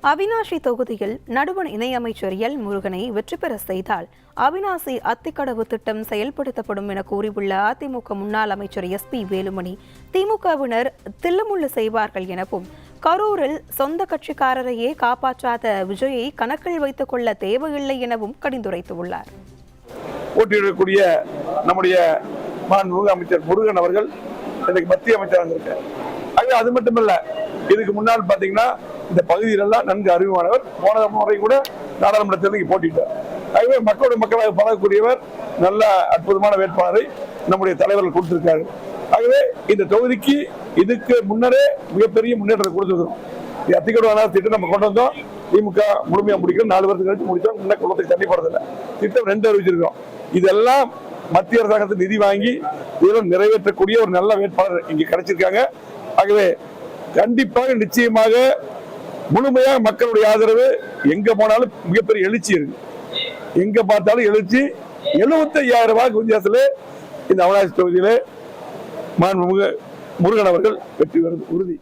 அவிநாசி தொகுதியில் நடுவண் இணையமைச்சர் எல் முருகனை வெற்றி பெற செய்தால் அவிநாசி அத்திக்கடவு திட்டம் செயல்படுத்தப்படும் என கூறியுள்ள அதிமுக முன்னாள் அமைச்சர் SP வேலுமணி, திமுகவினர் தில்லுமுள்ளு செய்வார்கள் எனவும், கரூரில் சொந்த கட்சிக்காரரையே காப்பாற்றாத விஜயை கணக்கில் வைத்துக் கொள்ள தேவையில்லை எனவும் கடிந்துரைத்துள்ளார். போட்டியிடக்கூடிய நம்முடைய மாண்புமிகு அமைச்சர் முருகன் அவர்கள் இன்றைக்கு மத்திய அமைச்சராக இருக்கார். அது மட்டுமல்ல, இதுக்கு முன்னால் பாத்தீங்கன்னா இந்த பகுதியிலெல்லாம் நன்கு அறிவுமானவர். போன முறை கூட நாடாளுமன்ற தேர்தலுக்கு போட்டிட்டார். ஆகவே மக்களோட மக்களாக பழகக்கூடியவர், நல்ல அற்புதமான வேட்பாளரை நம்முடைய தலைவர்கள் கொடுத்திருக்காரு. ஆகவே இந்த தொகுதிக்கு இதுக்கு முன்னரே மிகப்பெரிய முன்னேற்றத்தை கொடுத்துருக்கோம். அத்திக்கடவு திட்டம் நம்ம கொண்டு வந்தோம். திமுக முழுமையா முடிக்கிறோம். 4 வருஷத்துக்கு கழிச்சு முடிச்சோம். இன்னும் குளத்துக்கு தண்ணி போறதில்லை. திட்டம் 2 அறிவிச்சிருக்கோம். இதெல்லாம் மத்திய அரசாங்கத்தில் நிதி வாங்கி இதெல்லாம் நிறைவேற்றக்கூடிய ஒரு நல்ல வேட்பாளர் இங்க கிடைச்சிருக்காங்க. ஆகவே கண்டிப்பாக நிச்சயமாக முழுமையாக மக்களுடைய ஆதரவு எங்க போனாலும் மிகப்பெரிய எழுச்சி இருக்கு. எங்க பார்த்தாலும் எழுச்சி. 75,000 வாக்கு வித்தியாசத்துல இந்த அவிநாசி தொகுதியிலே மாண்புமிகு முருகன் அவர்கள் வெற்றி பெறுவது உறுதி.